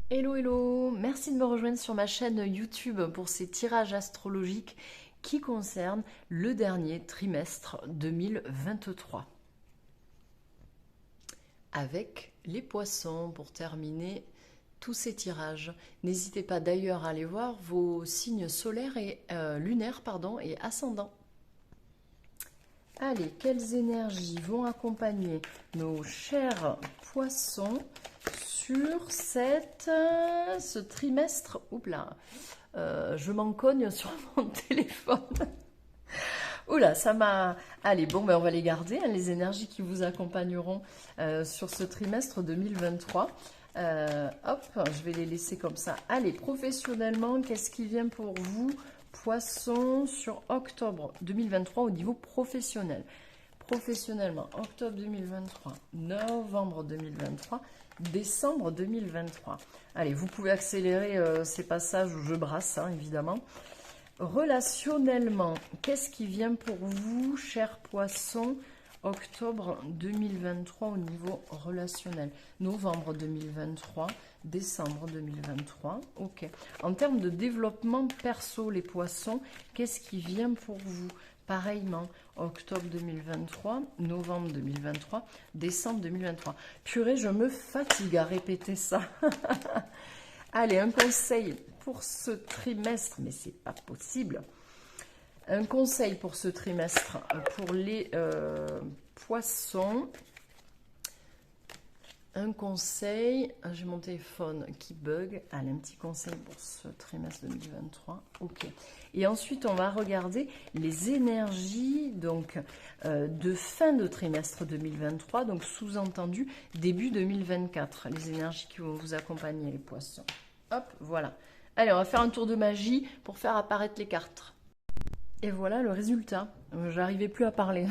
Hello hello, merci de me rejoindre sur ma chaîne YouTube pour ces tirages astrologiques qui concernent le dernier trimestre 2023. Avec les poissons pour terminer tous ces tirages. N'hésitez pas d'ailleurs à aller voir vos signes solaires et lunaires et ascendants. Allez, quelles énergies vont accompagner nos chers poissons sur ce trimestre? Oups là, je m'en cogne sur mon téléphone. Oula, ça m'a... Allez, bon, ben on va les garder, hein, les énergies qui vous accompagneront sur ce trimestre 2023. Hop, je vais les laisser comme ça. Allez, professionnellement, qu'est-ce qui vient pour vous, Poisson, sur octobre 2023 au niveau professionnel? Professionnellement, octobre 2023, novembre 2023, décembre 2023. Allez, vous pouvez accélérer ces passages où je brasse, hein, évidemment. Relationnellement, qu'est-ce qui vient pour vous, chers poissons, octobre 2023 au niveau relationnel? Novembre 2023, décembre 2023, ok. En termes de développement perso, les poissons, qu'est-ce qui vient pour vous? Pareillement, octobre 2023, novembre 2023, décembre 2023. Purée, je me fatigue à répéter ça. Allez, un conseil pour ce trimestre, mais c'est pas possible. Un conseil pour ce trimestre pour les poissons. Un conseil, j'ai mon téléphone qui bug. Allez, un petit conseil pour ce trimestre 2023. Ok. Et ensuite, on va regarder les énergies donc de fin de trimestre 2023, donc sous-entendu début 2024. Les énergies qui vont vous accompagner, les poissons. Hop, voilà. Allez, on va faire un tour de magie pour faire apparaître les cartes. Et voilà le résultat. J'arrivais plus à parler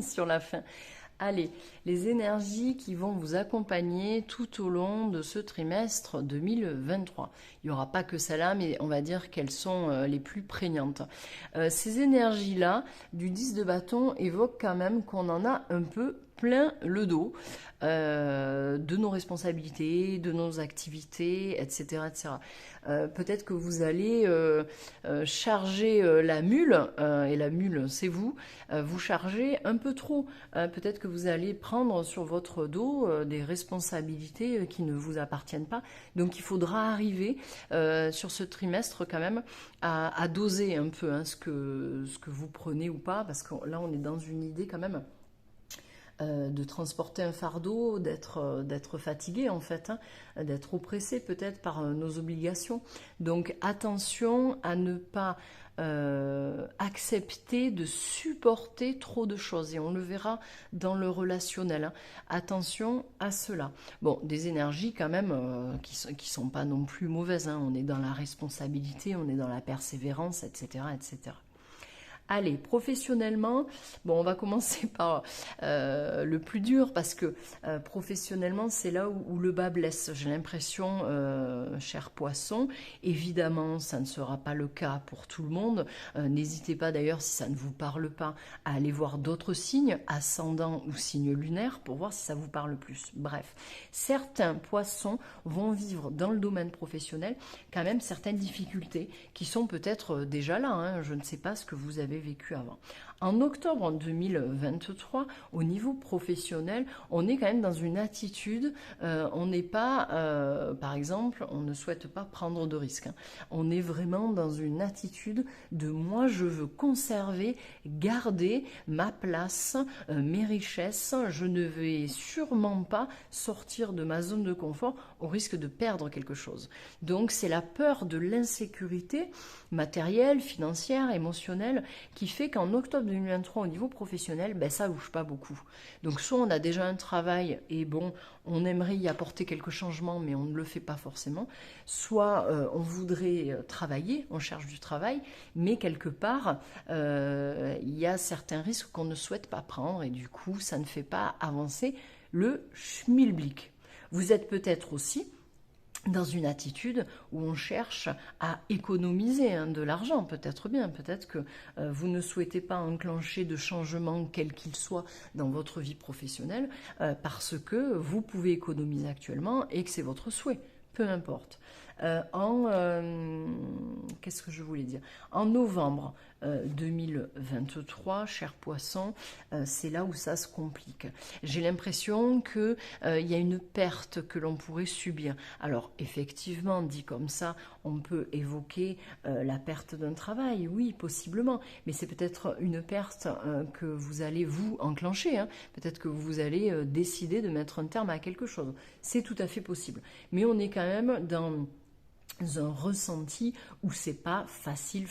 sur la fin. Allez, les énergies qui vont vous accompagner tout au long de ce trimestre 2023. Il n'y aura pas que celles-là, mais on va dire qu'elles sont les plus prégnantes. Ces énergies-là, du 10 de bâton, évoquent quand même qu'on en a un peu plein le dos de nos responsabilités, de nos activités, etc. etc. Peut-être que vous allez charger la mule, et la mule c'est vous, vous chargez un peu trop. Peut-être que vous allez prendre sur votre dos des responsabilités qui ne vous appartiennent pas. Donc il faudra arriver sur ce trimestre quand même à doser un peu ce que vous prenez ou pas, parce que là on est dans une idée quand même de transporter un fardeau, d'être fatigué en fait, hein, d'être oppressé peut-être par nos obligations. Donc attention à ne pas accepter de supporter trop de choses, et on le verra dans le relationnel, hein. Attention à cela. Bon, des énergies quand même qui sont pas non plus mauvaises, hein. On est dans la responsabilité, on est dans la persévérance, etc., etc. Allez, professionnellement, bon, on va commencer par le plus dur, parce que professionnellement, c'est là où le bas blesse, j'ai l'impression, cher poisson. Évidemment, ça ne sera pas le cas pour tout le monde. N'hésitez pas d'ailleurs, si ça ne vous parle pas, à aller voir d'autres signes, ascendant ou signe lunaire, pour voir si ça vous parle plus. Bref, certains poissons vont vivre dans le domaine professionnel quand même certaines difficultés qui sont peut-être déjà là, hein. Je ne sais pas ce que vous avez vécu avant. En octobre 2023, au niveau professionnel, on est quand même dans une attitude, on n'est pas, par exemple, on ne souhaite pas prendre de risques, hein. On est vraiment dans une attitude de moi je veux conserver, garder ma place, mes richesses, je ne vais sûrement pas sortir de ma zone de confort au risque de perdre quelque chose. Donc c'est la peur de l'insécurité matérielle, financière, émotionnelle qui fait qu'en octobre 2023 au niveau professionnel, ben, ça bouge pas beaucoup. Donc soit on a déjà un travail et bon, on aimerait y apporter quelques changements mais on ne le fait pas forcément, soit on voudrait travailler, on cherche du travail, mais quelque part il y a certains risques qu'on ne souhaite pas prendre et du coup ça ne fait pas avancer le schmilblick. Vous êtes peut-être aussi dans une attitude où on cherche à économiser de l'argent, peut-être bien, peut-être que vous ne souhaitez pas enclencher de changement quel qu'il soit dans votre vie professionnelle parce que vous pouvez économiser actuellement et que c'est votre souhait. peu importe. Qu'est-ce que je voulais dire? En novembre 2023, cher poisson, c'est là où ça se complique. J'ai l'impression qu'il y a une perte que l'on pourrait subir. Alors, effectivement, dit comme ça, on peut évoquer la perte d'un travail, oui, possiblement, mais c'est peut-être une perte que vous allez vous enclencher, hein. Peut-être que vous allez décider de mettre un terme à quelque chose. C'est tout à fait possible. Mais on est quand même dans un ressenti où c'est pas facile,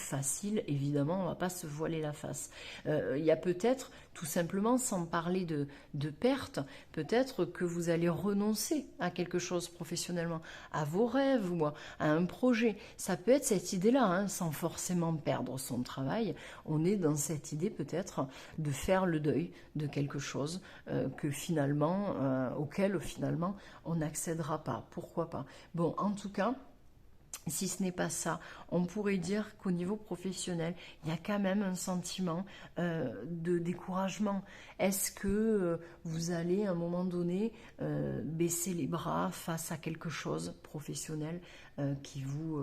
évidemment, on va pas se voiler la face. Il y a peut-être, tout simplement, sans parler de perte, peut-être que vous allez renoncer à quelque chose professionnellement, à vos rêves ou à un projet. Ça peut être cette idée-là, hein, sans forcément perdre son travail. On est dans cette idée peut-être de faire le deuil de quelque chose auquel finalement on n'accédera pas. Pourquoi pas? Bon, en tout cas, si ce n'est pas ça, on pourrait dire qu'au niveau professionnel, il y a quand même un sentiment de découragement. Est-ce que vous allez à un moment donné baisser les bras face à quelque chose professionnel qui vous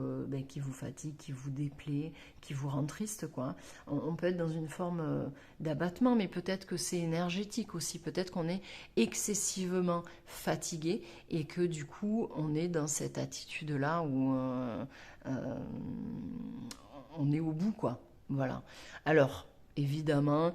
fatigue, qui vous déplaît, qui vous rend triste, quoi. On peut être dans une forme d'abattement, mais peut-être que c'est énergétique aussi. Peut-être qu'on est excessivement fatigué et que du coup, on est dans cette attitude-là où on est au bout, quoi. Voilà. Alors, évidemment,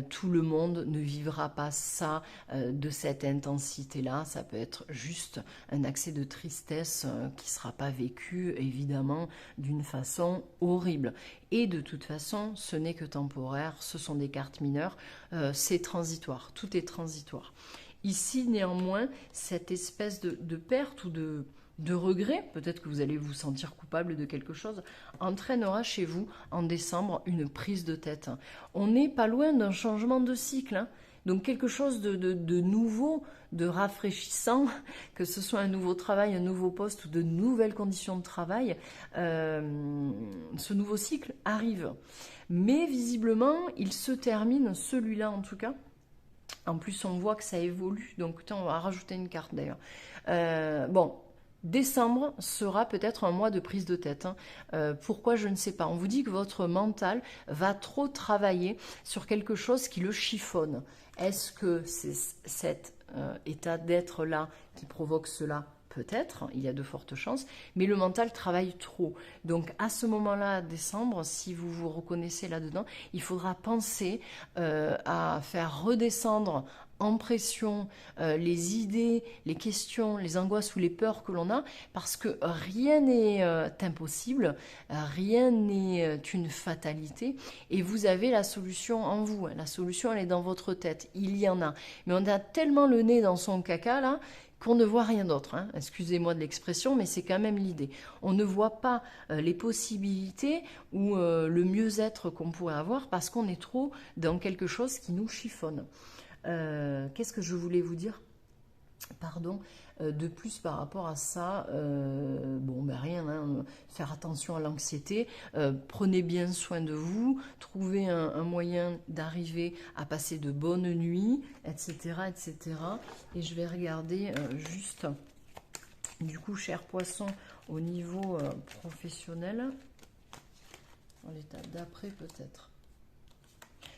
tout le monde ne vivra pas ça de cette intensité-là. Ça peut être juste un accès de tristesse qui ne sera pas vécu, évidemment, d'une façon horrible. Et de toute façon, ce n'est que temporaire, ce sont des cartes mineures, c'est transitoire, tout est transitoire. Ici, néanmoins, cette espèce de perte ou de regret, peut-être que vous allez vous sentir coupable de quelque chose, entraînera chez vous en décembre une prise de tête. On n'est pas loin d'un changement de cycle, hein. Donc quelque chose de nouveau, de rafraîchissant, que ce soit un nouveau travail, un nouveau poste ou de nouvelles conditions de travail, ce nouveau cycle arrive. Mais visiblement, il se termine, celui-là en tout cas. En plus, on voit que ça évolue, donc on va rajouter une carte d'ailleurs. Décembre sera peut-être un mois de prise de tête, hein. Pourquoi, je ne sais pas. On vous dit que votre mental va trop travailler sur quelque chose qui le chiffonne. Est-ce que c'est cet état d'être-là qui provoque cela? Peut-être, il y a de fortes chances, mais le mental travaille trop. Donc à ce moment-là, décembre, si vous vous reconnaissez là-dedans, il faudra penser à faire redescendre en pression les idées, les questions, les angoisses ou les peurs que l'on a, parce que rien n'est impossible, rien n'est une fatalité, et vous avez la solution en vous, hein. La solution, elle est dans votre tête, il y en a. Mais on a tellement le nez dans son caca, là, qu'on ne voit rien d'autre, hein. Excusez-moi de l'expression, mais c'est quand même l'idée. On ne voit pas les possibilités ou le mieux-être qu'on pourrait avoir parce qu'on est trop dans quelque chose qui nous chiffonne. Qu'est-ce que je voulais vous dire? Pardon, de plus par rapport à ça, rien, hein, faire attention à l'anxiété, prenez bien soin de vous, trouvez un moyen d'arriver à passer de bonnes nuits, etc., etc. Et je vais regarder juste, du coup, cher poisson, au niveau professionnel, dans l'étape d'après peut-être.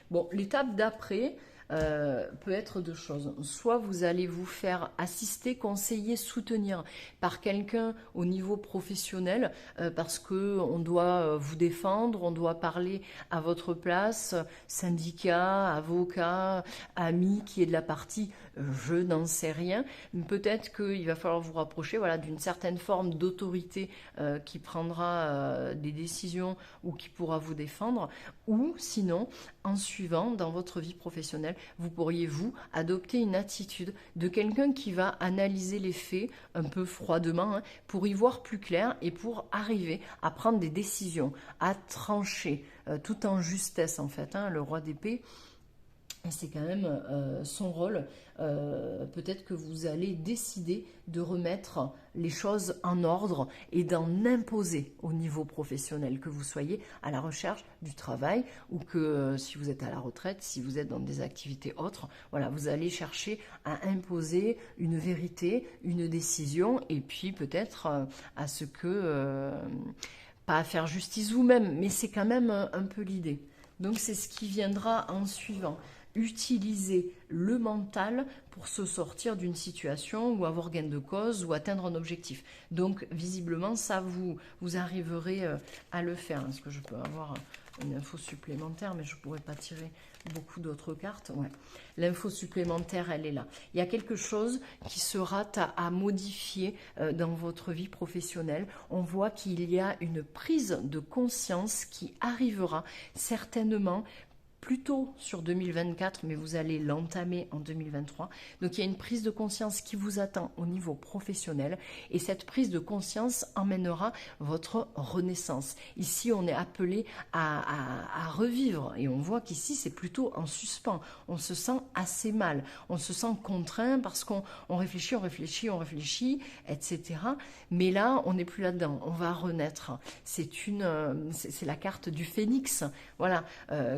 Bon, l'étape d'après peut être deux choses. Soit vous allez vous faire assister, conseiller, soutenir par quelqu'un au niveau professionnel parce qu'on doit vous défendre, on doit parler à votre place, syndicat, avocat, ami qui est de la partie je n'en sais rien. Peut-être qu'il va falloir vous rapprocher, voilà, d'une certaine forme d'autorité qui prendra des décisions ou qui pourra vous défendre, ou sinon, en suivant dans votre vie professionnelle, vous pourriez, vous, adopter une attitude de quelqu'un qui va analyser les faits un peu froidement, hein, pour y voir plus clair et pour arriver à prendre des décisions, à trancher, tout en justesse en fait, hein, le roi d'épée. Et c'est quand même son rôle. Peut-être que vous allez décider de remettre les choses en ordre et d'en imposer au niveau professionnel, que vous soyez à la recherche du travail ou que si vous êtes à la retraite, si vous êtes dans des activités autres, voilà, vous allez chercher à imposer une vérité, une décision et puis peut-être à ce que, pas à faire justice vous-même, mais c'est quand même un peu l'idée. Donc c'est ce qui viendra en suivant. Utiliser le mental pour se sortir d'une situation ou avoir gain de cause ou atteindre un objectif. Donc visiblement ça vous arriverez à le faire. Est-ce que je peux avoir une info supplémentaire, mais je ne pourrais pas tirer beaucoup d'autres cartes. Ouais. L'info supplémentaire, elle est là. Il y a quelque chose qui sera à modifier dans votre vie professionnelle. On voit qu'il y a une prise de conscience qui arrivera certainement plutôt sur 2024, mais vous allez l'entamer en 2023. Donc il y a une prise de conscience qui vous attend au niveau professionnel et cette prise de conscience emmènera votre renaissance. Ici, on est appelé à revivre et on voit qu'ici, c'est plutôt en suspens. On se sent assez mal, on se sent contraint parce qu'on réfléchit, etc. Mais là, on n'est plus là-dedans, on va renaître. C'est la carte du phénix. Voilà,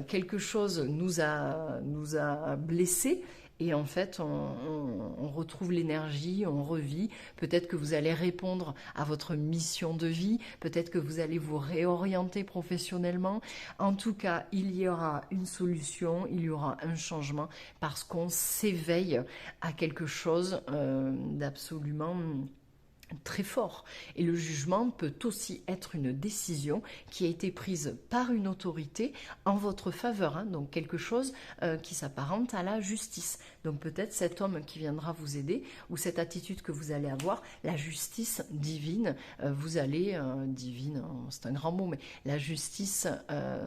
quelque chose nous a blessés et en fait on retrouve l'énergie, on revit. Peut-être que vous allez répondre à votre mission de vie, peut-être que vous allez vous réorienter professionnellement. En tout cas, il y aura une solution, il y aura un changement parce qu'on s'éveille à quelque chose d'absolument très fort. Et le jugement peut aussi être une décision qui a été prise par une autorité en votre faveur, hein, donc quelque chose qui s'apparente à la justice. Donc peut-être cet homme qui viendra vous aider ou cette attitude que vous allez avoir, la justice divine, vous allez, divine, c'est un grand mot, mais la justice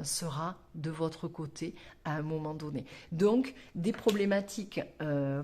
sera de votre côté à un moment donné. Donc des problématiques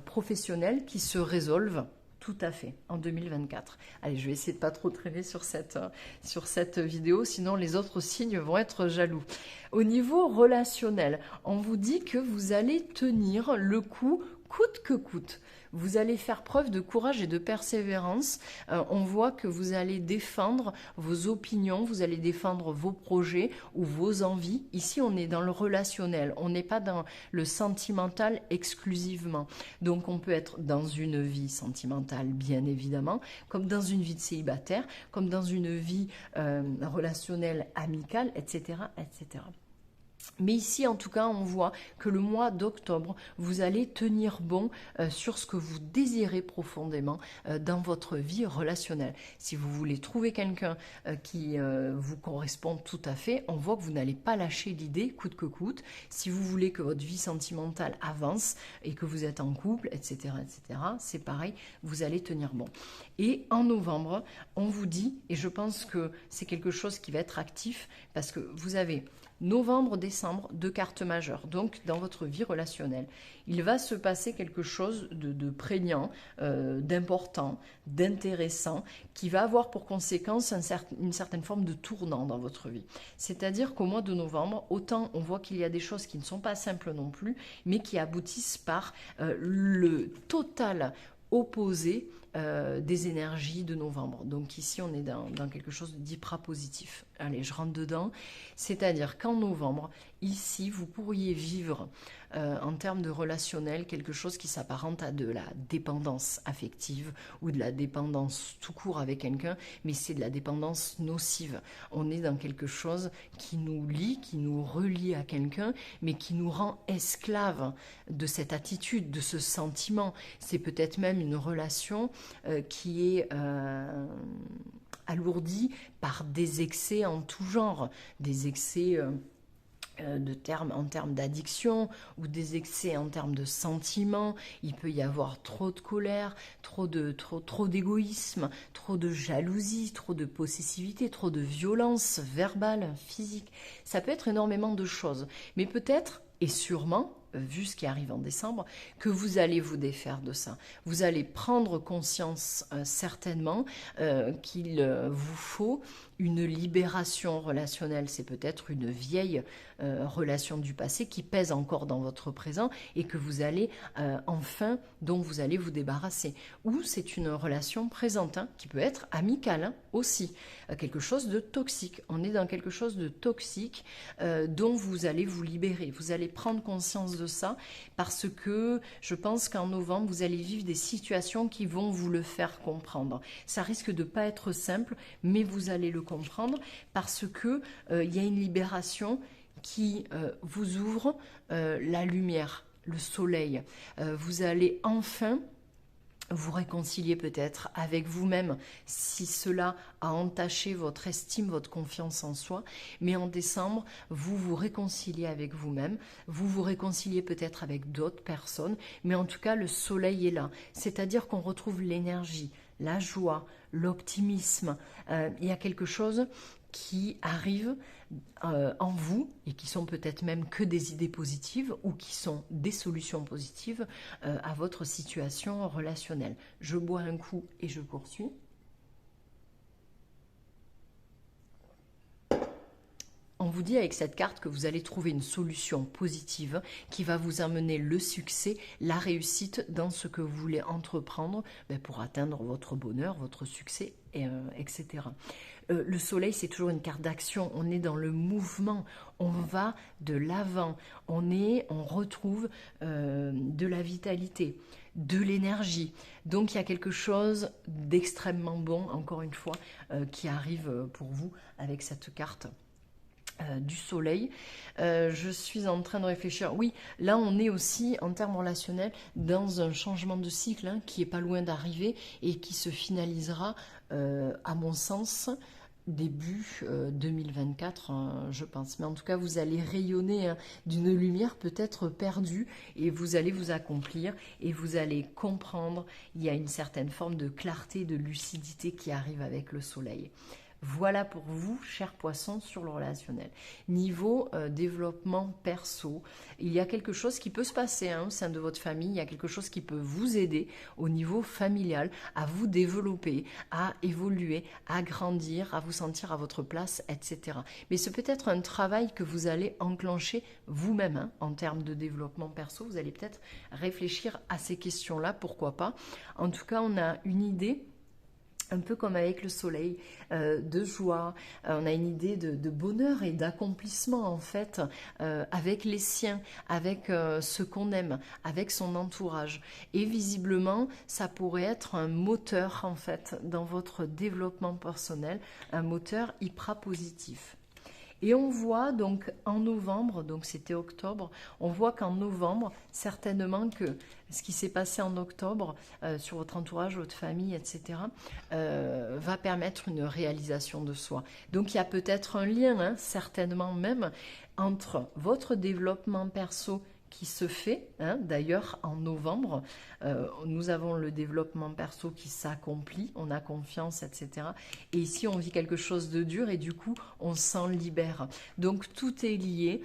professionnelles qui se résolvent tout à fait, en 2024. Allez, je vais essayer de pas trop traîner sur cette vidéo, sinon les autres signes vont être jaloux. Au niveau relationnel, on vous dit que vous allez tenir le coup coûte que coûte. Vous allez faire preuve de courage et de persévérance. On voit que vous allez défendre vos opinions, vous allez défendre vos projets ou vos envies. Ici, on est dans le relationnel, on n'est pas dans le sentimental exclusivement. Donc, on peut être dans une vie sentimentale, bien évidemment, comme dans une vie de célibataire, comme dans une vie relationnelle, amicale, etc., etc. Mais ici, en tout cas, on voit que le mois d'octobre, vous allez tenir bon sur ce que vous désirez profondément dans votre vie relationnelle. Si vous voulez trouver quelqu'un qui vous correspond tout à fait, on voit que vous n'allez pas lâcher l'idée coûte que coûte. Si vous voulez que votre vie sentimentale avance et que vous êtes en couple, etc., c'est pareil, vous allez tenir bon. Et en novembre, on vous dit, et je pense que c'est quelque chose qui va être actif, parce que vous avez novembre, décembre, deux cartes majeures. Donc, dans votre vie relationnelle, il va se passer quelque chose de prégnant, d'important, d'intéressant, qui va avoir pour conséquence une certaine forme de tournant dans votre vie. C'est-à-dire qu'au mois de novembre, autant on voit qu'il y a des choses qui ne sont pas simples non plus, mais qui aboutissent par le total opposé des énergies de novembre. Donc ici, on est dans quelque chose d'hyper positif. Allez, je rentre dedans. C'est-à-dire qu'en novembre, ici, vous pourriez vivre en termes de relationnel quelque chose qui s'apparente à de la dépendance affective ou de la dépendance tout court avec quelqu'un, mais c'est de la dépendance nocive. On est dans quelque chose qui nous lie, qui nous relie à quelqu'un, mais qui nous rend esclaves de cette attitude, de ce sentiment. C'est peut-être même une relation qui est alourdie par des excès en tout genre, des excès en termes d'addiction ou des excès en termes de sentiments. Il peut y avoir trop de colère, trop d'égoïsme, trop de jalousie, trop de possessivité, trop de violence verbale, physique. Ça peut être énormément de choses, mais peut-être et sûrement, vu ce qui arrive en décembre, que vous allez vous défaire de ça. Vous allez prendre conscience certainement qu'il vous faut une libération relationnelle. C'est peut-être une vieille relation du passé qui pèse encore dans votre présent et que vous allez dont vous allez vous débarrasser. Ou c'est une relation présente qui peut être amicale aussi. Quelque chose de toxique. On est dans quelque chose de toxique dont vous allez vous libérer. Vous allez prendre conscience de ça parce que je pense qu'en novembre, vous allez vivre des situations qui vont vous le faire comprendre. Ça risque de pas être simple, mais vous allez le comprendre parce que il y a une libération qui vous ouvre la lumière, le soleil. Vous allez enfin vous réconcilier peut-être avec vous-même si cela a entaché votre estime, votre confiance en soi. Mais en décembre, vous vous réconciliez avec vous-même, vous vous réconciliez peut-être avec d'autres personnes, mais en tout cas, le soleil est là. C'est-à-dire qu'on retrouve l'énergie, la joie, l'optimisme. Il y a quelque chose qui arrive en vous et qui sont peut-être même que des idées positives ou qui sont des solutions positives à votre situation relationnelle. Je bois un coup et je poursuis. On vous dit avec cette carte que vous allez trouver une solution positive qui va vous amener le succès, la réussite dans ce que vous voulez entreprendre pour atteindre votre bonheur, votre succès, etc. Le soleil, c'est toujours une carte d'action. On est dans le mouvement. On va de l'avant. On retrouve de la vitalité, de l'énergie. Donc, il y a quelque chose d'extrêmement bon, encore une fois, qui arrive pour vous avec cette carte du soleil. Je suis en train de réfléchir. Oui, là, on est aussi, en termes relationnels, dans un changement de cycle qui est pas loin d'arriver et qui se finalisera, à mon sens, début 2024, je pense. Mais en tout cas, vous allez rayonner d'une lumière peut-être perdue et vous allez vous accomplir et vous allez comprendre. Il y a une certaine forme de clarté, de lucidité qui arrive avec le soleil. Voilà pour vous, chers poissons, sur le relationnel. Niveau développement perso, il y a quelque chose qui peut se passer au sein de votre famille, il y a quelque chose qui peut vous aider au niveau familial à vous développer, à évoluer, à grandir, à vous sentir à votre place, etc. Mais c'est peut-être un travail que vous allez enclencher vous-même en termes de développement perso. Vous allez peut-être réfléchir à ces questions-là, pourquoi pas. En tout cas, on a une idée un peu comme avec le soleil, de joie, on a une idée de bonheur et d'accomplissement en fait, avec les siens, avec ce qu'on aime, avec son entourage. Et visiblement, ça pourrait être un moteur en fait dans votre développement personnel, un moteur hyper positif. Et on voit donc en novembre, donc c'était octobre, on voit qu'en novembre, certainement que ce qui s'est passé en octobre sur votre entourage, votre famille, etc., va permettre une réalisation de soi. Donc il y a peut-être un lien, certainement même, entre votre développement perso qui se fait, d'ailleurs en novembre, nous avons le développement perso qui s'accomplit, on a confiance, etc. Et ici on vit quelque chose de dur et du coup on s'en libère. Donc tout est lié,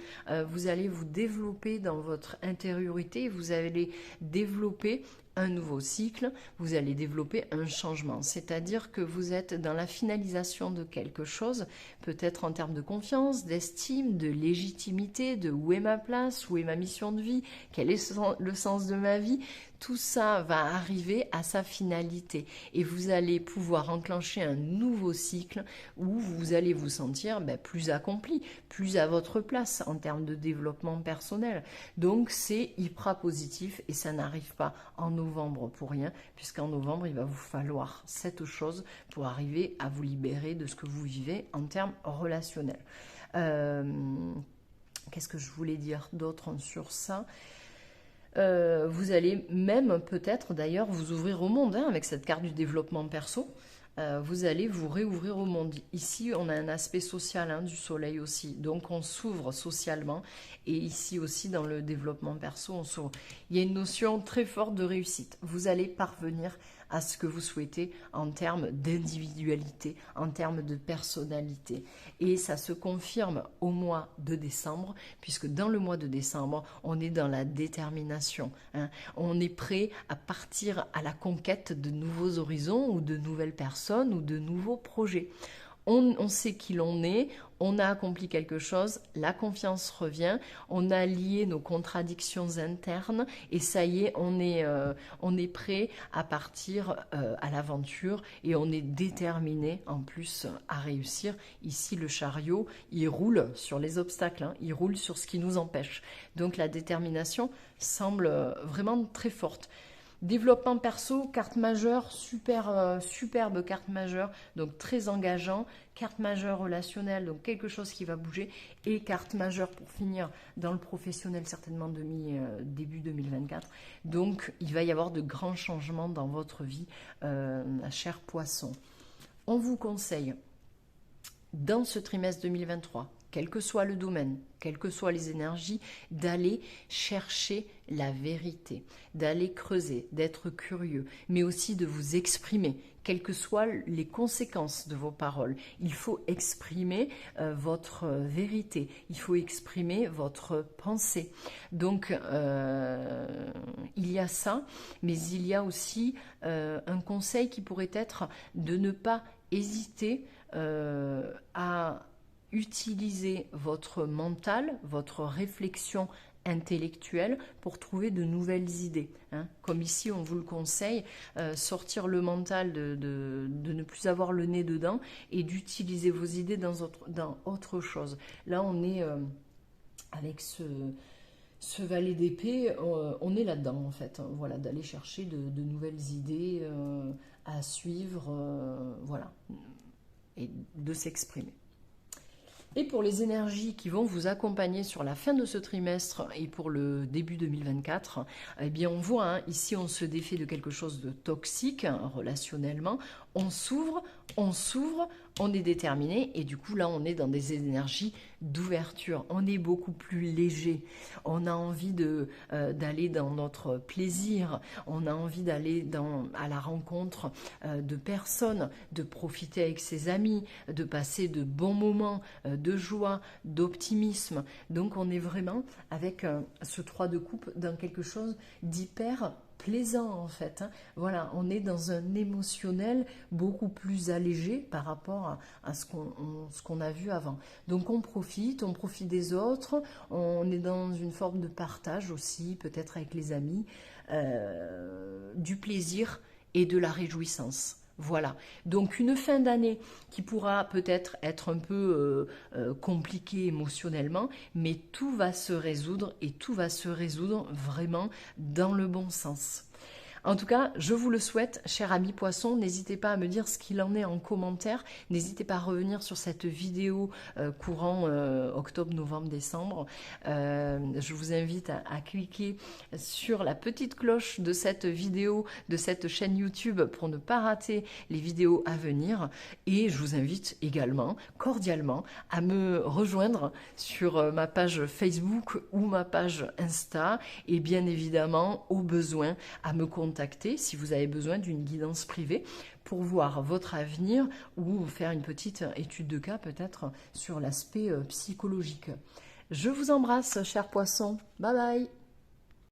vous allez vous développer dans votre intériorité, vous allez développer un nouveau cycle, vous allez développer un changement. C'est-à-dire que vous êtes dans la finalisation de quelque chose, peut-être en termes de confiance, d'estime, de légitimité, de où est ma place, où est ma mission de vie, quel est le sens de ma vie. Tout ça va arriver à sa finalité et vous allez pouvoir enclencher un nouveau cycle où vous allez vous sentir plus accompli, plus à votre place en termes de développement personnel. Donc c'est hyper positif et ça n'arrive pas en novembre pour rien, puisqu'en novembre il va vous falloir cette chose pour arriver à vous libérer de ce que vous vivez en termes relationnels. Qu'est-ce que je voulais dire d'autre sur ça ? Vous allez même peut-être d'ailleurs vous ouvrir au monde avec cette carte du développement perso. Vous allez vous réouvrir au monde. Ici, on a un aspect social du soleil aussi. Donc, on s'ouvre socialement. Et ici aussi, dans le développement perso, on s'ouvre. Il y a une notion très forte de réussite. Vous allez parvenir à ce que vous souhaitez en termes d'individualité, en termes de personnalité. Et ça se confirme au mois de décembre, puisque dans le mois de décembre, on est dans la détermination, hein. On est prêt à partir à la conquête de nouveaux horizons ou de nouvelles personnes ou de nouveaux projets. On sait qui l'on est, on a accompli quelque chose, la confiance revient, on a lié nos contradictions internes et ça y est, on est prêt à partir à l'aventure et on est déterminé en plus à réussir. Ici, le chariot, il roule sur les obstacles, hein, il roule sur ce qui nous empêche. Donc la détermination semble vraiment très forte. Développement perso, carte majeure, superbe carte majeure, donc très engageant, carte majeure relationnelle, donc quelque chose qui va bouger, et carte majeure pour finir dans le professionnel, certainement début 2024. Donc il va y avoir de grands changements dans votre vie, cher poisson. On vous conseille, dans ce trimestre 2023, quel que soit le domaine, quelles que soient les énergies, d'aller chercher la vérité, d'aller creuser, d'être curieux, mais aussi de vous exprimer, quelles que soient les conséquences de vos paroles. Il faut exprimer votre vérité, il faut exprimer votre pensée. Donc, il y a ça, mais il y a aussi un conseil qui pourrait être de ne pas hésiter à utilisez votre mental, votre réflexion intellectuelle pour trouver de nouvelles idées, hein. Comme ici, on vous le conseille, sortir le mental, de ne plus avoir le nez dedans et d'utiliser vos idées dans autre chose. Là, on est avec ce valet d'épée, on est là-dedans en fait, hein, voilà, d'aller chercher de nouvelles idées à suivre, voilà, et de s'exprimer. Et pour les énergies qui vont vous accompagner sur la fin de ce trimestre et pour le début 2024, eh bien on voit, hein, ici on se défait de quelque chose de toxique, hein, relationnellement, on s'ouvre, on est déterminé et du coup là on est dans des énergies d'ouverture, on est beaucoup plus léger, on a envie d'aller dans notre plaisir, on a envie d'aller à la rencontre de personnes, de profiter avec ses amis, de passer de bons moments, de joie, d'optimisme. Donc on est vraiment avec ce 3 de coupe dans quelque chose d'hyper plaisant en fait, hein. Voilà, on est dans un émotionnel beaucoup plus allégé par rapport à ce qu'on a vu avant. Donc on profite des autres, on est dans une forme de partage aussi, peut-être avec les amis, du plaisir et de la réjouissance. Voilà, donc une fin d'année qui pourra peut-être être un peu compliquée émotionnellement, mais tout va se résoudre et tout va se résoudre vraiment dans le bon sens. En tout cas, je vous le souhaite, cher ami poisson, n'hésitez pas à me dire ce qu'il en est en commentaire, n'hésitez pas à revenir sur cette vidéo courant octobre, novembre, décembre. Je vous invite à cliquer sur la petite cloche de cette vidéo, de cette chaîne YouTube pour ne pas rater les vidéos à venir. Et je vous invite également, cordialement, à me rejoindre sur ma page Facebook ou ma page Insta et bien évidemment, au besoin, à me contacter si vous avez besoin d'une guidance privée pour voir votre avenir ou faire une petite étude de cas peut-être sur l'aspect psychologique. Je vous embrasse, chers poissons. Bye bye.